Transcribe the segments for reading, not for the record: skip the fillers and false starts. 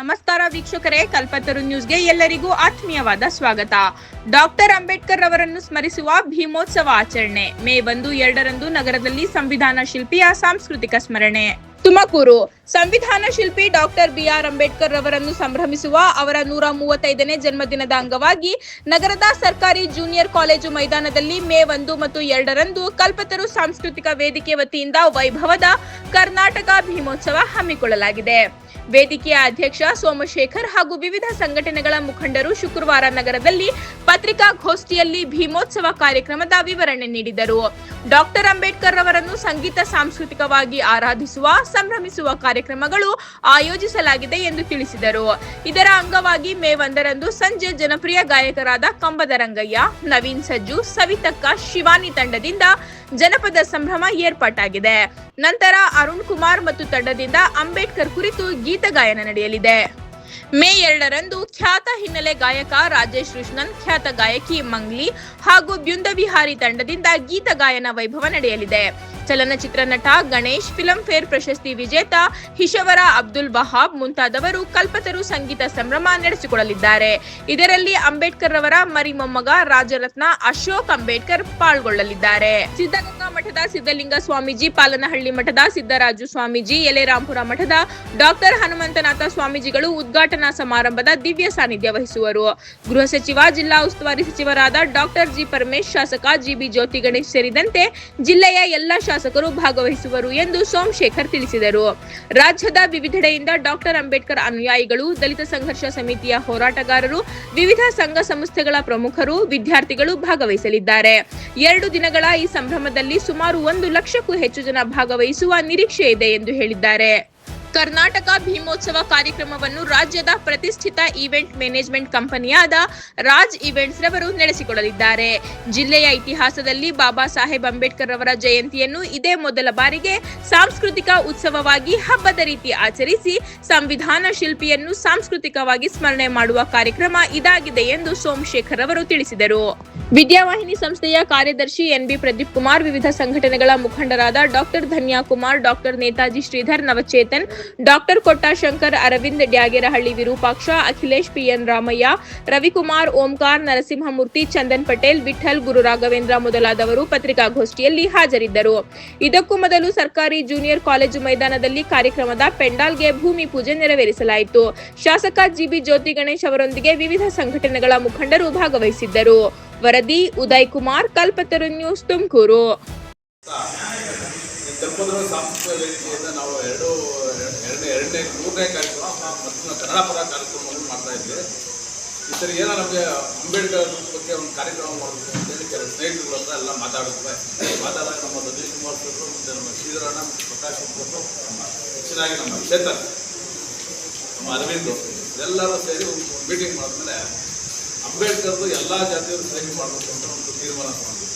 ನಮಸ್ಕಾರ ವೀಕ್ಷಕರೇ, ಕಲ್ಪತರು ನ್ಯೂಸ್ಗೆ ಎಲ್ಲರಿಗೂ ಆತ್ಮೀಯವಾದ ಸ್ವಾಗತ. ಡಾಕ್ಟರ್ ಅಂಬೇಡ್ಕರ್ ಅವರನ್ನು ಸ್ಮರಿಸುವ ಭೀಮೋತ್ಸವ ಆಚರಣೆ. ಮೇ 1-2 ನಗರದಲ್ಲಿ ಸಂವಿಧಾನ ಶಿಲ್ಪಿಯ ಸಾಂಸ್ಕೃತಿಕ ಸ್ಮರಣೆ. ತುಮಕೂರು ಸಂವಿಧಾನ ಶಿಲ್ಪಿ ಡಾಕ್ಟರ್ ಬಿ.ಆರ್. ಅಂಬೇಡ್ಕರ್ ಅವರನ್ನು ಸಂಭ್ರಮಿಸುವ ಅವರ 135ನೇ ಜನ್ಮದಿನದ ಅಂಗವಾಗಿ ನಗರದ ಸರ್ಕಾರಿ ಜೂನಿಯರ್ ಕಾಲೇಜು ಮೈದಾನದಲ್ಲಿ ಮೇ 1 ಮತ್ತು 2 ಕಲ್ಪತರು ಸಾಂಸ್ಕೃತಿಕ ವೇದಿಕೆ ವತಿಯಿಂದ ವೈಭವದ ಕರ್ನಾಟಕ ಭೀಮೋತ್ಸವ ಹಮ್ಮಿಕೊಳ್ಳಲಾಗಿದೆ. ವೇದಿಕೆಯ ಅಧ್ಯಕ್ಷ ಸೋಮಶೇಖರ್ ಹಾಗೂ ವಿವಿಧ ಸಂಘಟನೆಗಳ ಮುಖಂಡರು ಶುಕ್ರವಾರ ನಗರದಲ್ಲಿ ಪತ್ರಿಕಾಗೋಷ್ಠಿಯಲ್ಲಿ ಭೀಮೋತ್ಸವ ಕಾರ್ಯಕ್ರಮದ ವಿವರಣೆ ನೀಡಿದರು. ಡಾಕ್ಟರ್ ಅಂಬೇಡ್ಕರ್ ಅವರನ್ನು ಸಂಗೀತ ಸಾಂಸ್ಕೃತಿಕವಾಗಿ ಆರಾಧಿಸುವ, ಸಂಭ್ರಮಿಸುವ ಕಾರ್ಯಕ್ರಮಗಳು ಆಯೋಜಿಸಲಾಗಿದೆ ಎಂದು ತಿಳಿಸಿದರು. ಇದರ ಅಂಗವಾಗಿ ಮೇ 1 ಸಂಜೆ ಜನಪ್ರಿಯ ಗಾಯಕರಾದ ಕಂಬದ ರಂಗಯ್ಯ, ನವೀನ್ ಸಜ್ಜು, ಸವಿತಕ್ಕ, ಶಿವಾನಿ ತಂಡದಿಂದ ಜನಪದ ಸಂಭ್ರಮ ಏರ್ಪಾಟಾಗಿದೆ. ನಂತರ ಅರುಣ್ ಕುಮಾರ್ ಮತ್ತು ತಂಡದಿಂದ ಅಂಬೇಡ್ಕರ್ ಕುರಿತು ಗೀತ ಗಾಯನ ನಡೆಯಲಿದೆ. ಮೇ 2 ಖ್ಯಾತ ಹಿನ್ನೆಲೆ ಗಾಯಕ ರಾಜೇಶ್ ಕೃಷ್ಣನ್, ಖ್ಯಾತ ಗಾಯಕಿ ಮಂಗ್ಲಿ ಹಾಗೂ ಬ್ಯುಂದವಿಹಾರಿ ತಂಡದಿಂದ ಗೀತ ಗಾಯನ ವೈಭವ ನಡೆಯಲಿದೆ. ಚಲನಚಿತ್ರ ನಟ ಗಣೇಶ್, ಫಿಲ್ಮ್ ಫೇರ್ ಪ್ರಶಸ್ತಿ ವಿಜೇತ ಹಿಶವರ ಅಬ್ದುಲ್ ವಹಾಬ್ ಮುಂತಾದವರು ಕಲ್ಪತರು ಸಂಗೀತ ಸಂಭ್ರಮ ನಡೆಸಿಕೊಡಲಿದ್ದಾರೆ. ಇದರಲ್ಲಿ ಅಂಬೇಡ್ಕರ್ ಅವರ ಮರಿ ಮೊಮ್ಮಗ ರಾಜರತ್ನ ಅಶೋಕ್ ಅಂಬೇಡ್ಕರ್ ಪಾಲ್ಗೊಳ್ಳಲಿದ್ದಾರೆ. ಸಿದ್ಧಗಂಗಾ ಮಠದ ಸಿದ್ಧಲಿಂಗ ಸ್ವಾಮೀಜಿ, ಪಾಲನಹಳ್ಳಿ ಮಠದ ಸಿದ್ದರಾಜು ಸ್ವಾಮೀಜಿ, ಯಲೆರಾಂಪುರ ಮಠದ ಡಾಕ್ಟರ್ ಹನುಮಂತನಾಥ ಸ್ವಾಮೀಜಿಗಳು ಉದ್ಘಾಟನಾ ಸಮಾರಂಭದ ದಿವ್ಯ ಸಾನ್ನಿಧ್ಯ ವಹಿಸುವರು. ಗೃಹ ಸಚಿವ, ಜಿಲ್ಲಾ ಉಸ್ತುವಾರಿ ಸಚಿವರಾದ ಡಾಕ್ಟರ್ ಜಿ. ಪರಮೇಶ್, ಶಾಸಕ ಜಿ.ಬಿ. ಜ್ಯೋತಿ ಗಣೇಶ್ ಸೇರಿದಂತೆ ಜಿಲ್ಲೆಯ ಎಲ್ಲ ಶಾಸಕರು ಭಾಗವಹಿಸುವರು ಎಂದು ಸೋಮಶೇಖರ್ ತಿಳಿಸಿದರು. ರಾಜ್ಯದ ವಿವಿಧೆಡೆಯಿಂದ ಡಾಕ್ಟರ್ ಅಂಬೇಡ್ಕರ್ ಅನುಯಾಯಿಗಳು, ದಲಿತ ಸಂಘರ್ಷ ಸಮಿತಿಯ ಹೋರಾಟಗಾರರು, ವಿವಿಧ ಸಂಘ ಸಂಸ್ಥೆಗಳ ಪ್ರಮುಖರು, ವಿದ್ಯಾರ್ಥಿಗಳು ಭಾಗವಹಿಸಲಿದ್ದಾರೆ. 2 ದಿನಗಳ ಈ ಸಂಭ್ರಮದಲ್ಲಿ ಸುಮಾರು 1 ಲಕ್ಷಕ್ಕೂ ಹೆಚ್ಚು ಜನ ಭಾಗವಹಿಸುವ ನಿರೀಕ್ಷೆ ಇದೆ ಎಂದು ಹೇಳಿದ್ದಾರೆ. ಕರ್ನಾಟಕ ಭೀಮೋತ್ಸವ ಕಾರ್ಯಕ್ರಮವನ್ನು ರಾಜ್ಯದ ಪ್ರತಿಷ್ಠಿತ ಈವೆಂಟ್ ಮ್ಯಾನೇಜ್ಮೆಂಟ್ ಕಂಪನಿಯಾದ ರಾಜ್ ಈವೆಂಟ್ಸ್ ರವರು ನಡೆಸಿಕೊಡಲಿದ್ದಾರೆ. ಜಿಲ್ಲೆಯ ಇತಿಹಾಸದಲ್ಲಿ ಬಾಬಾ ಸಾಹೇಬ್ ಅಂಬೇಡ್ಕರ್ ಅವರ ಜಯಂತಿಯನ್ನು ಇದೇ ಮೊದಲ ಬಾರಿಗೆ ಸಾಂಸ್ಕೃತಿಕ ಉತ್ಸವವಾಗಿ ಹಬ್ಬದ ರೀತಿ ಆಚರಿಸಿ ಸಂವಿಧಾನ ಶಿಲ್ಪಿಯನ್ನು ಸಾಂಸ್ಕೃತಿಕವಾಗಿ ಸ್ಮರಣೆ ಮಾಡುವ ಕಾರ್ಯಕ್ರಮ ಇದಾಗಿದೆ ಎಂದು ಸೋಮಶೇಖರ್ ಅವರು ತಿಳಿಸಿದರು. ವಿದ್ಯಾವಾಹಿನಿ ಸಂಸ್ಥೆಯ ಕಾರ್ಯದರ್ಶಿ ಎನ್.ಬಿ. ಪ್ರದೀಪ್ ಕುಮಾರ್, ವಿವಿಧ ಸಂಘಟನೆಗಳ ಮುಖಂಡರಾದ doctor Dhanya Kumar, doctor Netaji Shridhar Navachetan, doctor Kottashankar, Aravind Dyagerahalli, Virupaksha, Akhilesh, PN Ramaiah, Ravikumar, Omkar, Narasimhamurthy, Chandan Patel, Vithal, Guru Raghavendra ಮೊದಲಾದವರು ಪತ್ರಿಕಾಗೋಷ್ಠಿಯಲ್ಲಿ ಹಾಜರಿದ್ದರು. ಇದಕ್ಕೂ ಮೊದಲು ಸರ್ಕಾರಿ ಜೂನಿಯರ್ ಕಾಲೇಜು ಮೈದಾನದಲ್ಲಿ ಕಾರ್ಯಕ್ರಮದ ಪೆಂಡಾಲ್ಗೆ ಭೂಮಿ ಪೂಜೆ ನೆರವೇರಿಸಲಾಯಿತು. ಶಾಸಕ ಜಿ.ಬಿ. ಜ್ಯೋತಿ ಗಣೇಶ್ ಅವರೊಂದಿಗೆ ವಿವಿಧ ಸಂಘಟನೆಗಳ ಮುಖಂಡರು ಭಾಗವಹಿಸಿದ್ದರು. ವರದಿ ಉದಯ್ ಕುಮಾರ್, ಕಲ್ಪತರು ನ್ಯೂಸ್, ತುಮಕೂರು. ಕಲ್ಪತರು ಸಾಂಸ್ಕೃತಿಕ ವೇದಿಕೆಯಿಂದ ನಾವು ಮೂರನೇ ಕಾರ್ಯಕ್ರಮ ಮತ್ತು ಕನ್ನಡ ಪರ ಕಾರ್ಯಕ್ರಮವನ್ನು ಮಾಡ್ತಾ ಇದ್ದೇವೆ. ಈ ಸರಿ ಏನೋ ನಮಗೆ ಅಂಬೇಡ್ಕರ್ ಬಗ್ಗೆ ಒಂದು ಕಾರ್ಯಕ್ರಮ ಮಾಡಬೇಕು ಅಂತೇಳಿ ಕೆಲವು ಸ್ನೇಹಿತರುಗಳ ಹತ್ರ ಎಲ್ಲ ಮಾತಾಡಿದಾಗ ನಮ್ಮ ರಜನೀಶ್ ಕುಮಾರ್ ಅವರು ಮತ್ತು ನಮ್ಮ ಶ್ರೀಧರಣ್ಣ ಮತ್ತು ಪ್ರಕಾಶ್ ಅವರು, ಹೆಚ್ಚಿನಾಗಿ ನಮ್ಮ ಚೇತನ್, ನಮ್ಮ ಅರವಿಂದ್ ಎಲ್ಲರೂ ಸೇರಿ ಒಂದು ಮೀಟಿಂಗ್ ಮಾಡಿದ್ಮೇಲೆ ಅಂಬೇಡ್ಕರ್ದು ಎಲ್ಲ ಜಾತಿಯವರು ಸೆಲೆಕ್ಟ್ ಮಾಡಬೇಕು ಅಂತ ಒಂದು ತೀರ್ಮಾನ ಮಾಡಿದ್ವಿ.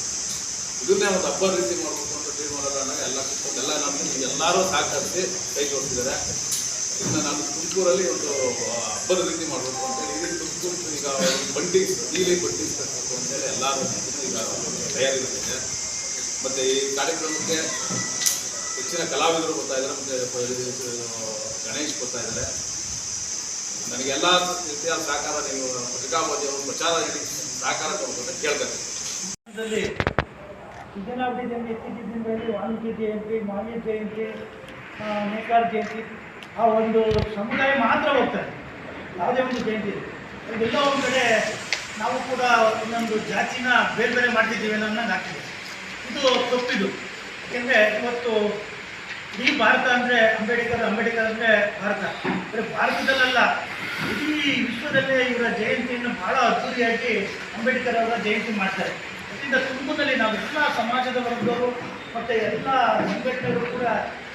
ಇದನ್ನೇ ಒಂದು ಹಬ್ಬದ ರೀತಿ ಮಾಡಬೇಕು ಅಂತ ತೀರ್ಮಾನಗಳನ್ನ ಎಲ್ಲ ಎಲ್ಲರೂ ಸಹಕರಿಸಿ ಕೈ ಜೋಡಿಸಿದ್ದಾರೆ. ಇನ್ನು ನಾನು ತುಮಕೂರಲ್ಲಿ ಒಂದು ಹಬ್ಬದ ರೀತಿ ಮಾಡಬೇಕು ಅಂತೇಳಿ ಇಲ್ಲಿ ತುಮಕೂರು ಈಗ ನೀಲಿ ಬಡ್ಡಿ ಕಟ್ಟಬೇಕು ಅಂತೇಳಿ ಎಲ್ಲರೂ ಈಗ ತಯಾರಿ ನಡೆದಿದೆ. ಮತ್ತು ಈ ಕಾರ್ಯಕ್ರಮಕ್ಕೆ ಹೆಚ್ಚಿನ ಕಲಾವಿದರು ಬರ್ತಾ ಇದ್ದಾರೆ, ಮತ್ತು ಗಣೇಶ್ ಬರ್ತಾ ಇದ್ದಾರೆ. ನನಗೆಲ್ಲ ರೀತಿಯ ಸಹಕಾರ ನೀವು ಪತ್ರಿಕಾಗೋಷ್ಠಿಯವರು ಪ್ರಚಾರ ಸಹಕಾರ ಕೊಡಬೇಕು ಕೇಳ್ಕೊತೀನಿ. ಸುಜನಾಭಿವೃದ್ಧಿ ಇತ್ತೀಚಿನ ದಿನಗಳಲ್ಲಿ ವಾಲ್ಮೀಕಿ ಜಯಂತಿ, ಮಹಾವೀರ ಜಯಂತಿ, ನೇಕಾರ ಜಯಂತಿ ಆ ಒಂದು ಸಮುದಾಯ ಮಾತ್ರ ಹೋಗ್ತಾರೆ. ಯಾವುದೇ ಒಂದು ಜಯಂತಿ ಇದೆಲ್ಲ ಒಂದು ಕಡೆ ನಾವು ಕೂಡ ಇನ್ನೊಂದು ಜಾತಿನ ಬೇರೆ ಬೇರೆ ಮಾಡ್ತಿದ್ದೀವಿ ಅನ್ನೋದು ಆಗ್ತಿದೆ. ಇದು ತಪ್ಪಿದು. ಯಾಕೆಂದರೆ ಇವತ್ತು ಇಡೀ ಭಾರತ ಅಂದರೆ ಅಂಬೇಡ್ಕರ್ ಅಂದರೆ ಭಾರತ. ಅಂದರೆ ಭಾರತದಲ್ಲ, ಇಡೀ ವಿಶ್ವದಲ್ಲೇ ಇವರ ಜಯಂತಿಯನ್ನು ಬಹಳ ಅದ್ದೂರಿಯಾಗಿ ಅಂಬೇಡ್ಕರ್ ಅವರ ಜಯಂತಿ ಮಾಡ್ತಾರೆ. ಅದರಿಂದ ತುಮಕೂರಿನಲ್ಲಿ ನಾವು ಎಲ್ಲ ಸಮಾಜದ ವರ್ಗದವರು ಮತ್ತು ಎಲ್ಲ ಸಂಘಟನೆಗಳು ಕೂಡ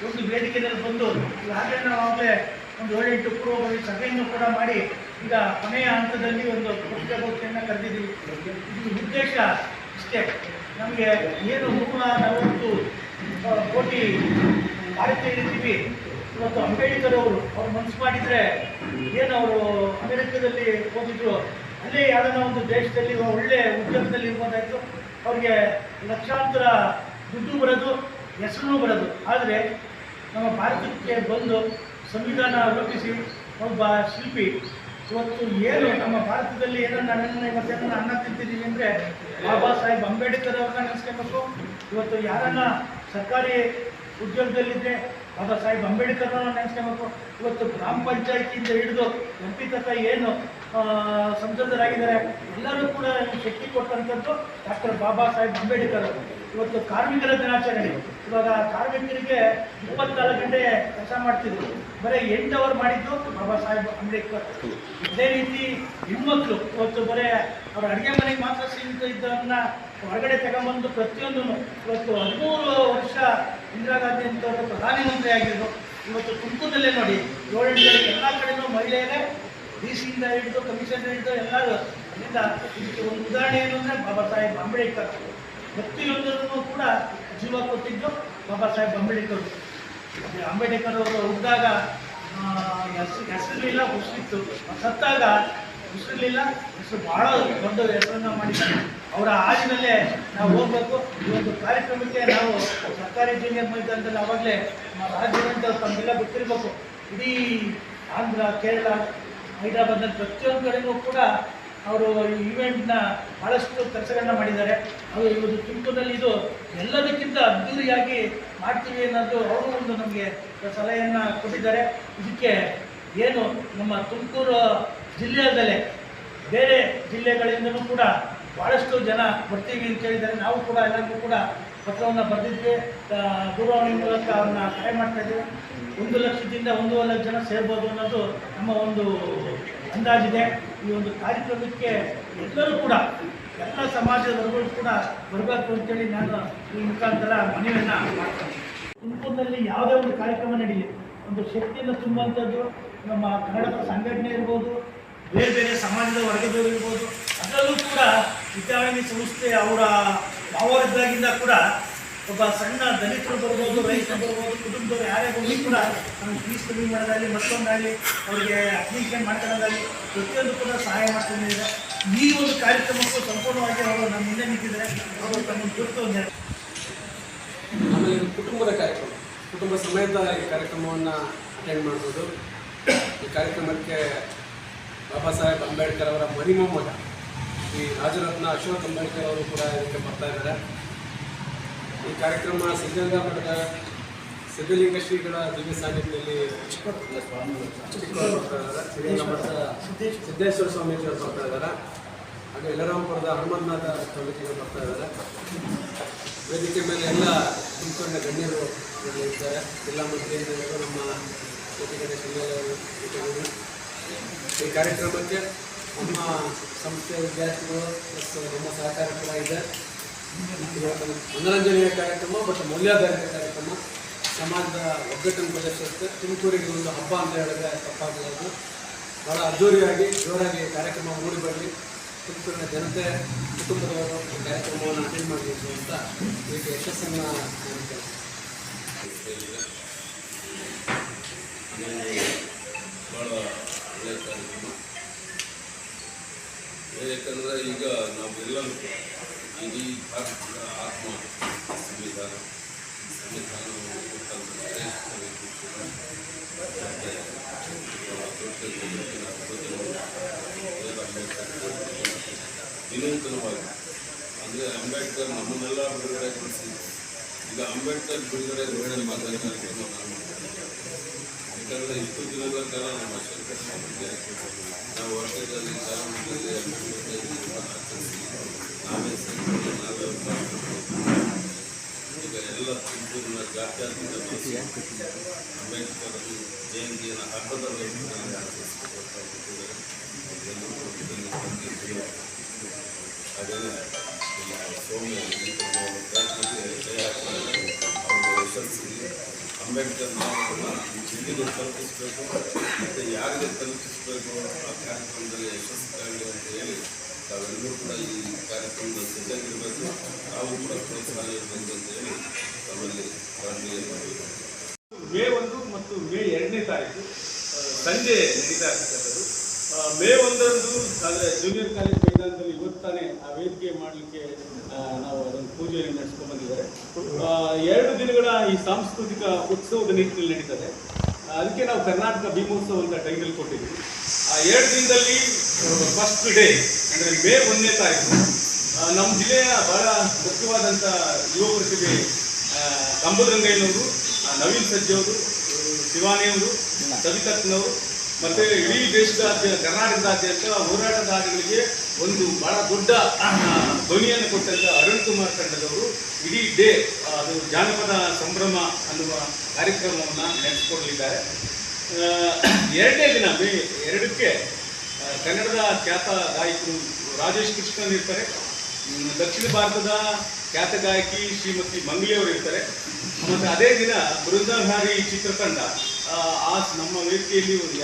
ಒಂದು ವೇದಿಕೆಯಲ್ಲಿ ಬಂದು ಈಗಾಗಲೇ ನಾವಾಗಲೇ ಒಂದು 7-8 ಪೂರ್ವಭಾವಿ ಸಭೆಯನ್ನು ಕೂಡ ಮಾಡಿ ಈಗ ಕೊನೆಯ ಹಂತದಲ್ಲಿ ಒಂದು ಪತ್ರಿಕಾಗೋಷ್ಠಿಯನ್ನು ಕರೆದಿದ್ದೀವಿ. ಇದು ಉದ್ದೇಶ ಇಷ್ಟೇ, ನಮಗೆ ಏನು 140 ಕೋಟಿ ಭಾರತ ಇದ್ದೀವಿ. ಇವತ್ತು ಅಂಬೇಡ್ಕರ್ ಅವ್ರು ಮನಸ್ಸು ಮಾಡಿದರೆ ಏನು ಅವರು ಅಮೆರಿಕದಲ್ಲಿ ಹೋಗಿದ್ರು, ಅಲ್ಲೇ ಯಾವುದೋ ಒಂದು ದೇಶದಲ್ಲಿ ಒಳ್ಳೆ ಉದ್ಯೋಗದಲ್ಲಿ ಇರ್ಬೋದಾಯಿತು. ಅವ್ರಿಗೆ ಲಕ್ಷಾಂತರ ದುಡ್ಡು ಬರೋದು, ಹೆಸರು ಬರೋದು. ಆದರೆ ನಮ್ಮ ಭಾರತಕ್ಕೆ ಬಂದು ಸಂವಿಧಾನ ರೂಪಿಸಿ ಒಬ್ಬ ಶಿಲ್ಪಿ. ಇವತ್ತು ಏನು ನಮ್ಮ ಭಾರತದಲ್ಲಿ ಏನನ್ನ ಇವತ್ತೇನನ್ನ ಅನ್ನ ತಿಂತಿದ್ದೀವಿ ಅಂದರೆ ಬಾಬಾ ಸಾಹೇಬ್ ಅಂಬೇಡ್ಕರ್ ಅವ್ರನ್ನ ನೆನೆಸ್ಕೋಬೇಕು. ಇವತ್ತು ಯಾರನ್ನ ಸರ್ಕಾರಿ ಉದ್ಯೋಗದಲ್ಲಿದ್ದರೆ ಬಾಬಾ ಸಾಹೇಬ್ ಅಂಬೇಡ್ಕರ್ ಅವ್ರನ್ನ ನೆನೆಸ್ಕೋಬೇಕು. ಇವತ್ತು ಗ್ರಾಮ ಪಂಚಾಯತಿಯಿಂದ ಹಿಡಿದು MP ತನಕ ಏನು ಸಂಸದರಾಗಿದ್ದಾರೆ ಎಲ್ಲರೂ ಕೂಡ ಶಕ್ತಿ ಕೊಟ್ಟಂಥದ್ದು ಡಾಕ್ಟರ್ ಬಾಬಾ ಸಾಹೇಬ್ ಅಂಬೇಡ್ಕರ್ ಅವರು. ಇವತ್ತು ಕಾರ್ಮಿಕರ ದಿನಾಚರಣೆ. ಇವಾಗ ಕಾರ್ಮಿಕರಿಗೆ 24 ಗಂಟೆ ಕೆಲಸ ಮಾಡ್ತಿದ್ರು, ಬರೀ 8 ಅವರ್ ಮಾಡಿದ್ದು ಬಾಬಾ ಸಾಹೇಬ್ ಅಂಬೇಡ್ಕರ್. ಅದೇ ರೀತಿ ಹೆಣ್ಮಕ್ಳು ಇವತ್ತು ಬರೀ ಅವ್ರ ಅಡುಗೆ ಮನೆಗೆ ಮಾತ್ರ ಸೀಮಿತ ಇದ್ದವನ್ನ ಹೊರಗಡೆ ತಗೊಂಬಂದು ಪ್ರತಿಯೊಂದೂ ಇವತ್ತು 13 ವರ್ಷ ಇಂದಿರಾ ಗಾಂಧಿ ಅಂತ ಪ್ರಧಾನಿ ಮಂತ್ರಿ ಆಗಿದ್ರು. ಇವತ್ತು ತುಮಕೂರಲ್ಲೇ ನೋಡಿ 7-8 ಎಲ್ಲ ಕಡೆಯೂ ಮಹಿಳೆಯರೇ DC-ಯಿಂದ ಹಿಡಿದು ಕಮಿಷನ್ ಹಿಡಿದು ಎಲ್ಲರೂ. ಅದರಿಂದ ಇದಕ್ಕೆ ಒಂದು ಉದಾಹರಣೆ ಏನು ಅಂದರೆ ಬಾಬಾ ಸಾಹೇಬ್ ಅಂಬೇಡ್ಕರ್. ಪ್ರತಿಯೊಂದನ್ನು ಕೂಡ ಜೀವ ಕೊಟ್ಟಿದ್ದು ಬಾಬಾ ಸಾಹೇಬ್ ಅಂಬೇಡ್ಕರ್. ಅಂಬೇಡ್ಕರ್ ಅವರು ಹುಟ್ಟಿದಾಗ ಹೆಸರಿರಲಿಲ್ಲ, ಹುಸಿತ್ತು. ಸತ್ತಾಗ ಹೆಸರಿರಲಿಲ್ಲ, ಹೆಸರು ಭಾಳ ದೊಡ್ಡ ಹೆಸರನ್ನು ಮಾಡಿದ್ದಾರೆ. ಅವರ ಹಾದಿನಲ್ಲೇ ನಾವು ಹೋಗಬೇಕು. ಈ ಒಂದು ಕಾರ್ಯಕ್ರಮಕ್ಕೆ ನಾವು ಸರ್ಕಾರಿ ಜೂನಿಯರ್ ಮೈದಾನದಲ್ಲಿ ಆವಾಗಲೇ ರಾಜ್ಯದಿಂದ ತಮಗೆಲ್ಲ ಗೊತ್ತಿರಬೇಕು. ಇಡೀ ಆಂಧ್ರ, ಕೇರಳ, ಹೈದರಾಬಾದ್ನಲ್ಲಿ ಪ್ರತಿಯೊಂದು ಕಡೆಯೂ ಕೂಡ ಅವರು ಈವೆಂಟ್ನ ಭಾಳಷ್ಟು ಕೆಲಸಗಳನ್ನ ಮಾಡಿದ್ದಾರೆ. ಅದು ಇವತ್ತು ತುಮಕೂರಿನಲ್ಲಿ ಇದು ಎಲ್ಲದಕ್ಕಿಂತ ಅದ್ದೂರಿಯಾಗಿ ಮಾಡ್ತೀವಿ ಅನ್ನೋದು ಅವರು ಒಂದು ನಮಗೆ ಸಲಹೆಯನ್ನು ಕೊಟ್ಟಿದ್ದಾರೆ. ಇದಕ್ಕೆ ಏನು ನಮ್ಮ ತುಮಕೂರು ಜಿಲ್ಲೆಯಲ್ಲೇ ಬೇರೆ ಜಿಲ್ಲೆಗಳಿಂದಲೂ ಕೂಡ ಭಾಳಷ್ಟು ಜನ ಬರ್ತೀವಿ ಅಂತ ಹೇಳಿದ್ದಾರೆ. ನಾವು ಕೂಡ ಎಲ್ಲರಿಗೂ ಕೂಡ ಪತ್ರವನ್ನು ಬರೆದಿದ್ವಿ, ದೂರವಾಣಿ ಮೂಲಕ ಅವ್ರನ್ನ ಕರೆ ಮಾಡ್ತಾಯಿದ್ದೀವಿ. 1 ಲಕ್ಷದಿಂದ 1.5 ಲಕ್ಷ ಜನ ಸೇರ್ಬೋದು ಅನ್ನೋದು ನಮ್ಮ ಒಂದು ಅಂದಾಜಿದೆ. ಈ ಒಂದು ಕಾರ್ಯಕ್ರಮಕ್ಕೆ ಎಲ್ಲರೂ ಕೂಡ ಎಲ್ಲ ಸಮಾಜದವರೆಗೂ ಕೂಡ ಬರಬೇಕು ಅಂತೇಳಿ ನಾನು ಈ ಮುಖಾಂತರ ಮನವಿಯನ್ನು ಮಾಡ್ತೀನಿ. ತುಮಕೂರಿನಲ್ಲಿ ಯಾವುದೇ ಒಂದು ಕಾರ್ಯಕ್ರಮ ನಡೀಲಿ, ಒಂದು ಶಕ್ತಿಯನ್ನು ತುಂಬುವಂಥದ್ದು ನಮ್ಮ ಕನ್ನಡದ ಸಂಘಟನೆ ಇರ್ಬೋದು, ಬೇರೆ ಬೇರೆ ಸಮಾಜದ ವರ್ಗದವರು ಇರ್ಬೋದು. ಅದರಲ್ಲೂ ಕೂಡ ವಿದ್ಯಾರ್ಥಿ ಸಂಸ್ಥೆ ಅವರ ಭಾವದಾಗಿಂದ ಕೂಡ ಒಬ್ಬ ಸಣ್ಣ ದಲಿತರು ಬರ್ಬೋದು, ರೈತರು ಬರ್ಬೋದು, ಕುಟುಂಬದವರು ಯಾರೇ ಹೋಗಿ ಕೂಡ ನಮಗೆ ಫೀಸ್ ಕಮ್ಮಿ ಮಾಡೋದಾಗಲಿ, ಮತ್ತೊಂದಾಗಲಿ, ಅವರಿಗೆ ಅಡ್ಮಿಷನ್ ಮಾಡ್ಕೊಳ್ಳೋದಾಗಲಿ ಪ್ರತಿಯೊಂದು ಕೂಡ ಸಹಾಯ ಮಾಡ್ಕೊಂಡಿದ್ದಾರೆ. ಈ ಒಂದು ಕಾರ್ಯಕ್ರಮಕ್ಕೂ ಸಂಪೂರ್ಣವಾಗಿ ಅವರು ನಮ್ಮ ಮುಂದೆ ನಿಂತಿದ್ದಾರೆ. ಅವರು ತಮ್ಮ ಕುರಿತು ಆಮೇಲೆ ಕುಟುಂಬದ ಕಾರ್ಯಕ್ರಮ, ಕುಟುಂಬ ಸಮೇತ ಈ ಕಾರ್ಯಕ್ರಮವನ್ನು ಅಟೆಂಡ್ ಮಾಡ್ಬೋದು. ಈ ಕಾರ್ಯಕ್ರಮಕ್ಕೆ ಬಾಬಾ ಸಾಹೇಬ್ ಅಂಬೇಡ್ಕರ್ ಅವರ ಮರಿಮೊಮ್ಮಗ ಈ ರಾಜರತ್ನ ಅಶೋಕ್ ಅಂಬೇಡ್ಕರ್ ಅವರು ಕೂಡ ಇದಕ್ಕೆ ಬರ್ತಾ ಇದ್ದಾರೆ. ಈ ಕಾರ್ಯಕ್ರಮ ಸಿದ್ಧಗಂಗಾ ಮಠದ ಸಿದ್ಧಲಿಂಗ ಶ್ರೀಗಳ ದಿವ್ಯ ಸಾನ್ನಿಧ್ಯದಲ್ಲಿ ಚಿಕ್ಕವರು ಬರ್ತಾ ಇದ್ದಾರೆ. ಸಿದ್ಧಗಂಗಾ ಮಠದ ಸಿದ್ದೇಶ್ವರ ಸ್ವಾಮೀಜಿಯವರು ಬರ್ತಾ ಇದ್ದಾರೆ. ಹಾಗೆ ಯಲ್ಲರಾಮಪುರದ ಹನುಮಂತನಾಥ ಸ್ವಾಮೀಜಿಗಳು ಬರ್ತಾ ಇದ್ದಾರೆ. ವೇದಿಕೆ ಮೇಲೆ ಎಲ್ಲ ತುಮಕೂರಿನ ಗಣ್ಯರು ಇದ್ದಾರೆ. ಜಿಲ್ಲಾ ಮಂತ್ರಿಯಿಂದ ನಮ್ಮ ಈ ಕಾರ್ಯಕ್ರಮಕ್ಕೆ ನಮ್ಮ ಸಂಸ್ಥೆಯ ವಿದ್ಯಾರ್ಥಿಗಳು ಮತ್ತು ನಮ್ಮ ಸಹಕಾರ ಕೂಡ ಇದೆ. ಮನೋರಂಜನೆಯ ಕಾರ್ಯಕ್ರಮ ಮತ್ತು ಮೌಲ್ಯಾಧಾರಿತ ಕಾರ್ಯಕ್ರಮ, ಸಮಾಜದ ಒಗ್ಗಟ್ಟನ್ನು ಪ್ರದರ್ಶಿಸುತ್ತೆ. ತುಮಕೂರಿಗೆ ಒಂದು ಹಬ್ಬ ಅಂತ ಹೇಳಿದ್ರೆ ತಪ್ಪಾಗಲಾರದು. ಭಾಳ ಅದ್ದೂರಿಯಾಗಿ ಜೋರಾಗಿ ಕಾರ್ಯಕ್ರಮ ಮೂಡಿ ಬರಲಿ. ತುಮಕೂರಿನ ಜನತೆ, ಕುಟುಂಬದವರು ಈ ಕಾರ್ಯಕ್ರಮವನ್ನು ಅಟೆಂಡ್ ಮಾಡಬೇಕು ಅಂತ ಇದಕ್ಕೆ ಯಶಸ್ಸನ್ನು ಮಾಡ್ತಾರೆ. ಭಾಳ ಒಳ್ಳೆಯ ಕಾರ್ಯಕ್ರಮ. ಯಾಕಂದರೆ ಈಗ ನಾವೆಲ್ಲರೂ ಇಡೀ ಭಾರತದ ಆತ್ಮ ಸಂವಿಧಾನವನ್ನು ಕೊಟ್ಟಂಥ ವಿನೂತನವಾಗಿ ಅಂದರೆ ಅಂಬೇಡ್ಕರ್ ನಮ್ಮನ್ನೆಲ್ಲ ಬಿಡುಗಡೆಗೊಳಿಸಿದ್ರು. ಈಗ ಅಂಬೇಡ್ಕರ್ ಬಿಡುಗಡೆ ಧೋರಣೆ ಮಾತಾಡೋದನ್ನು ನಾನು ಯಾಕಂದರೆ ಇಷ್ಟು ದಿನಗಳ ಕಾಲ ನಮ್ಮ ಶಂಕರನಿಗೆ ನಾವು ವರ್ಷದಲ್ಲಿ ಕಾರಣದಲ್ಲಿ ಆಚರಿಸಿ ನಾವೇ ಸೇರಿ ನಾವೇ ಈಗ ಎಲ್ಲ ತುಮಕೂರಿನ ಜಾತ್ಯತೀತ ಬಳಸಿ ಅಂಬೇಡ್ಕರ್ ಜಯಂತಿಯನ್ನು ಹಬ್ಬದ ಆಚರಿಸಿಕೊಟ್ಟಿದ್ದಾರೆ. ಹಾಗೆಯೇ ಸೌಮ್ಯ ಪ್ರಯತ್ನಕ್ಕೆ ಜಯ ಅವರು ಯಶಸ್ಸಿಗೆ ಅಂಬೇಡ್ಕರ್ ನಾಮವನ್ನು ಜಿಲ್ಲೆಗೆ ತಲುಪಿಸಬೇಕು ಮತ್ತು ಯಾರಿಗೆ ತಲುಪಿಸಬೇಕು ಆ ಕಾರ್ಯಕ್ರಮದಲ್ಲಿ ಯಶಸ್ವಿಯಾಗಲಿ ಅಂತ ಹೇಳಿ ತಾವೆಲ್ಲರೂ ಕೂಡ ಈ ಕಾರ್ಯಕ್ರಮದಲ್ಲಿ ಸಿದ್ಧವಾಗಿರಬೇಕು. ನಾವು ಕೂಡ ಪ್ರೋತ್ಸಾಹ ಇರಬೇಕು ಅಂತ ಹೇಳಿ ತಮ್ಮಲ್ಲಿ ಪ್ರಾರ್ಥನೆ ಮಾಡಬೇಕು. ಮೇ 1 ಮತ್ತು ಮೇ 2ನೇ ತಾರೀಕು ಸಂಜೆ ನಡೀತಾ ಇರ್ತಕ್ಕಂಥದ್ದು. ಮೇ 1ರಂದು ಜೂನಿಯರ್ ಕಾಲೇಜ್ ಮೈದಾನದಲ್ಲಿ ಇವತ್ತಾನೆ ಆ ವೇದಿಕೆ ಮಾಡಲಿಕ್ಕೆ ನಾವು ಅದನ್ನು ಪೂಜೆಯನ್ನು ನಡೆಸ್ಕೊಂಡು ಬಂದಿದ್ದಾರೆ. 2 ದಿನಗಳ ಈ ಸಾಂಸ್ಕೃತಿಕ ಉತ್ಸವದ ನಿಟ್ಟಿನಲ್ಲಿ ನಡೀತದೆ. ಅದಕ್ಕೆ ನಾವು ಕರ್ನಾಟಕ ಭೀಮೋತ್ಸವ ಅಂತ ಟೈಟಲ್ ಕೊಟ್ಟಿದ್ವಿ. ಆ 2 ದಿನದಲ್ಲಿ ಫಸ್ಟ್ ಡೇ ಅಂದರೆ ಮೇ 1ನೇ ತಾರೀಕು ನಮ್ಮ ಜಿಲ್ಲೆಯ ಬಹಳ ಮುಖ್ಯವಾದಂಥ ಯುವ ಪ್ರತಿಭೆ ಕಂಬುದ್ರಂಗಯ್ಯನವರು, ನವೀನ್ ಸಜ್ಜವರು, ಶಿವಾನಿಯವರು, ಸವಿತಕ್ಕನವರು ಮತ್ತು ಇಡೀ ಕರ್ನಾಟಕದಾದ್ಯಂತ ಹೋರಾಟಗಾರರಿಗೆ ಒಂದು ಬಹಳ ದೊಡ್ಡ ಧ್ವನಿಯನ್ನು ಕೊಟ್ಟಂಥ ಅರುಣ್ ಕುಮಾರ್ ತಂಡದವರು ಇಡೀ ಡೇ ಅದು ಜಾನಪದ ಸಂಭ್ರಮ ಅನ್ನುವ ಕಾರ್ಯಕ್ರಮವನ್ನು ನಡೆಸಿಕೊಡಲಿದ್ದಾರೆ. 2ನೇ ದಿನ ಮೇ 2ಕ್ಕೆ ಕನ್ನಡದ ಖ್ಯಾತ ಗಾಯಕರು ರಾಜೇಶ್ ಕೃಷ್ಣನ್ ಇರ್ತಾರೆ, ದಕ್ಷಿಣ ಭಾರತದ ಖ್ಯಾತ ಗಾಯಕಿ ಶ್ರೀಮತಿ ಮಂಗ್ಲಿಯವರು ಇರ್ತಾರೆ. ಮತ್ತು ಅದೇ ದಿನ ಬೃಂದಾಧಾರಿ ಚಿತ್ರತಂಡ ನಮ್ಮ ವೇದಿಕೆಯಲ್ಲಿ ಒಂದು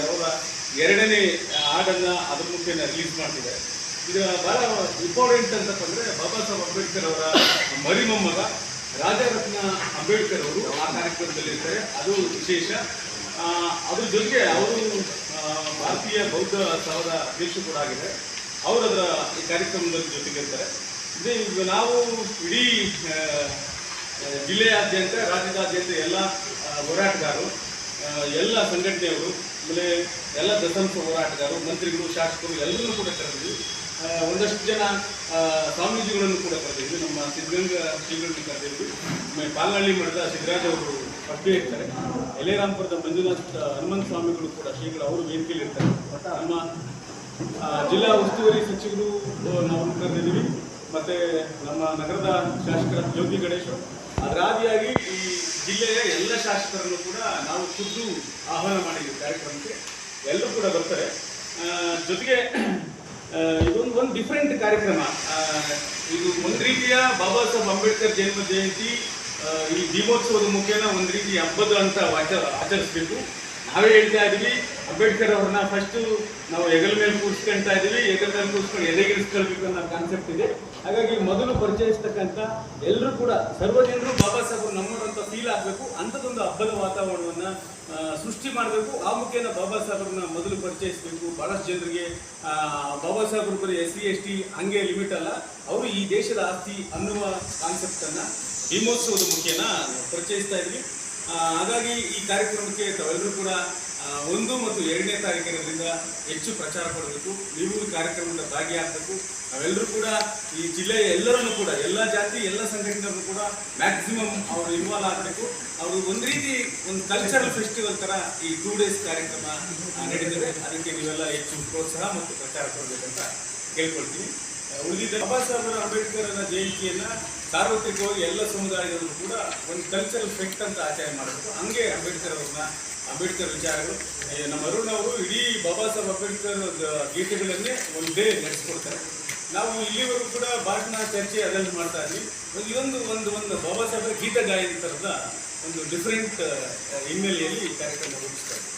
2ನೇ ಹಾಡನ್ನು ಅದ್ರ ಮುಖೇನ ರಿಲೀಸ್ ಮಾಡ್ತಿದ್ದಾರೆ. ಇದು ಬಹಳ ಇಂಪಾರ್ಟೆಂಟ್ ಅಂತಂದರೆ ಬಾಬಾ ಸಾಹೇಬ್ ಅಂಬೇಡ್ಕರ್ ಅವರ ಮರಿಮೊಮ್ಮಗ ರಾಜರತ್ನ ಅಂಬೇಡ್ಕರ್ ಅವರು ಆ ಕಾರ್ಯಕ್ರಮದಲ್ಲಿ ಇರ್ತಾರೆ. ಅದು ವಿಶೇಷ. ಅದ್ರ ಜೊತೆಗೆ ಅವರು ಭಾರತೀಯ ಬೌದ್ಧ ಸಭಾದ ಅಧ್ಯಕ್ಷರು ಕೂಡ ಆಗಿದೆ. ಅವರು ಅದರ ಈ ಕಾರ್ಯಕ್ರಮದಲ್ಲಿ ಜೊತೆಗಿರ್ತಾರೆ. ಇದು ನಾವು ಇಡೀ ಜಿಲ್ಲೆಯಾದ್ಯಂತ ರಾಜ್ಯದಾದ್ಯಂತ ಎಲ್ಲ ಹೋರಾಟಗಾರರು, ಎಲ್ಲ ಸಂಘಟನೆಯವರು, ಆಮೇಲೆ ಎಲ್ಲ ದಸಂಸ ಹೋರಾಟಗಾರರು, ಮಂತ್ರಿಗಳು, ಶಾಸಕರು ಎಲ್ಲರೂ ಕೂಡ ಕರೆದಿದ್ವಿ. ಒಂದಷ್ಟು ಜನ ಸ್ವಾಮೀಜಿಗಳನ್ನು ಕೂಡ ಕರೆದಿದ್ವಿ. ನಮ್ಮ ಸಿದ್ಧಗಂಗಾ ಶ್ರೀಗಳನ್ನು ಕರೆದಿದ್ವಿ. ಆಮೇಲೆ ಪಾಲ್ನಹಳ್ಳಿ ಮಠದ ಸಿದ್ದರಾಜ ಅವರು ಪಟ್ಟೆ ಇರ್ತಾರೆ. ಎಲೆರಾಂಪುರದ ಮಂಜುನಾಥ ಹನುಮಂತ ಸ್ವಾಮಿಗಳು ಕೂಡ ಶ್ರೀಗಳು ಅವರು ವೇದಿಕೆಯಲ್ಲಿ ಇರ್ತಾರೆ. ನಮ್ಮ ಜಿಲ್ಲಾ ಉಸ್ತುವಾರಿ ಸಚಿವರು ನಾವು ಕರೆದಿದ್ದೀವಿ. ಮತ್ತು ನಮ್ಮ ನಗರದ ಶಾಸಕರ ಜ್ಯೋತಿ ಗಣೇಶ್, ಅದರಾದಿಯಾಗಿ ಈ ಜಿಲ್ಲೆಯ ಎಲ್ಲ ಶಾಸಕರನ್ನು ಕೂಡ ನಾವು ಖುದ್ದು ಆಹ್ವಾನ ಮಾಡಿದ್ದೀವಿ ಕಾರ್ಯಕ್ರಮಕ್ಕೆ. ಎಲ್ಲರೂ ಕೂಡ ಬರ್ತಾರೆ. ಜೊತೆಗೆ ಇದೊಂದು ಡಿಫ್ರೆಂಟ್ ಕಾರ್ಯಕ್ರಮ. ಇದು ಒಂದು ರೀತಿಯ ಬಾಬಾ ಸಾಹೇಬ್ ಅಂಬೇಡ್ಕರ್ ಜನ್ಮ ಜಯಂತಿ ಈ ಭೀಮೋತ್ಸವದ ಮುಖೇನ ಒಂದು ರೀತಿ ಹಬ್ಬದ ಅಂತ ಆಚರಿಸ್ಬೇಕು. ನಾವೇ ಹೇಳ್ತಾ ಇದ್ದೀವಿ, ಅಂಬೇಡ್ಕರ್ ಅವ್ರನ್ನ ಫಸ್ಟು ನಾವು ಹೆಗಲ ಮೇಲೆ ಕೂರಿಸ್ಕೊಳ್ತಾ ಇದ್ದೀವಿ, ಹೆಗಲ ಮೇಲೆ ಕೂರಿಸ್ಕೊಂಡು ಎದೆಗಿರಿಸ್ಕೊಳ್ಬೇಕು ಅನ್ನೋ ಕಾನ್ಸೆಪ್ಟ್ ಇದೆ. ಹಾಗಾಗಿ ಮೊದಲು ಪರಿಚಯಿಸ್ತಕ್ಕಂಥ ಎಲ್ಲರೂ ಕೂಡ ಸರ್ವ ಜನರು ಬಾಬಾ ಸಾಹೇಬರು ನಮ್ಮದಂತ ಫೀಲ್ ಆಗಬೇಕು, ಅಂಥದ್ದೊಂದು ಹಬ್ಬದ ವಾತಾವರಣವನ್ನು ಸೃಷ್ಟಿ ಮಾಡಬೇಕು. ಆ ಮುಖೇನ ಬಾಬಾ ಸಾಹೇಬ್ರನ್ನ ಮೊದಲು ಪರಿಚಯಿಸಬೇಕು. ಭಾಳಷ್ಟು ಜನರಿಗೆ ಬಾಬಾ ಸಾಹೇಬರು ಬರೀ SC ST ಹಂಗೆ ಲಿಮಿಟ್ ಅಲ್ಲ, ಅವರು ಈ ದೇಶದ ಆಸ್ತಿ ಅನ್ನುವ ಕಾನ್ಸೆಪ್ಟನ್ನು ಭೀಮೋತ್ಸವದ ಮುಖೇನ ಪರಿಚಯಿಸ್ತಾ ಇದ್ವಿ. ಹಾಗಾಗಿ ಈ ಕಾರ್ಯಕ್ರಮಕ್ಕೆ ತಾವೆಲ್ಲರೂ ಕೂಡ 1 ಮತ್ತು 2ನೇ ತಾರೀಕಿನಿಂದ ಹೆಚ್ಚು ಪ್ರಚಾರ ಕೊಡಬೇಕು. ನೀವು ಈ ಕಾರ್ಯಕ್ರಮದ ಭಾಗಿಯಾಗಬೇಕು. ನಾವೆಲ್ಲರೂ ಕೂಡ ಈ ಜಿಲ್ಲೆಯ ಎಲ್ಲರನ್ನು ಕೂಡ, ಎಲ್ಲ ಜಾತಿ ಎಲ್ಲ ಸಂಘಟನೆಯವರು ಕೂಡ ಮ್ಯಾಕ್ಸಿಮಮ್ ಅವರು ಇನ್ವಾಲ್ವ್ ಆಗಬೇಕು. ಅವರು ಒಂದು ರೀತಿ ಒಂದು ಕಲ್ಚರಲ್ ಫೆಸ್ಟಿವಲ್ ಥರ ಈ 2 ಡೇಸ್ ಕಾರ್ಯಕ್ರಮ ನಡೀತದೆ. ಅದಕ್ಕೆ ನೀವೆಲ್ಲ ಹೆಚ್ಚು ಪ್ರೋತ್ಸಾಹ ಮತ್ತು ಪ್ರಚಾರ ಕೊಡಬೇಕಂತ ಕೇಳ್ಕೊಳ್ತೀನಿ. ಉಳಿದಿದ್ದ ಬಾಬಾ ಸಾಹೇಬ್ ಅಂಬೇಡ್ಕರನ ಜಯಂತಿಯನ್ನು ಸಾರ್ವತ್ರಿಕವಾಗಿ ಎಲ್ಲ ಸಮುದಾಯದವರು ಕೂಡ ಒಂದು ಕಲ್ಚರಲ್ ಫೆಕ್ಟ್ ಅಂತ ಆಚರಣೆ ಮಾಡಬೇಕು. ಹಂಗೆ ಅಂಬೇಡ್ಕರ್ ವಿಚಾರಗಳು ನಮ್ಮ ಅರುಣ್ ಅವರು ಇಡೀ ಬಾಬಾ ಸಾಹೇಬ್ ಅಂಬೇಡ್ಕರ್ ಗೀತೆಗಳನ್ನೇ ಒಂದು ಡೇ ನಡೆಸ್ಕೊಡ್ತಾರೆ. ನಾವು ಇಲ್ಲಿವರೆಗೂ ಕೂಡ ಭಾಷಣ ಚರ್ಚೆ ಅದನ್ನು ಮಾಡ್ತಾ ಇದ್ವಿ. ಒಂದು ಬಾಬಾ ಸಾಹೇಬ್ ಗೀತ ಗಾಯನ ಥರದ ಒಂದು ಡಿಫ್ರೆಂಟ್ ಹಿನ್ನೆಲೆಯಲ್ಲಿ ಕಾರ್ಯಕ್ರಮ ರೂಪಿಸ್ತಾ ಇದ್ದೀವಿ.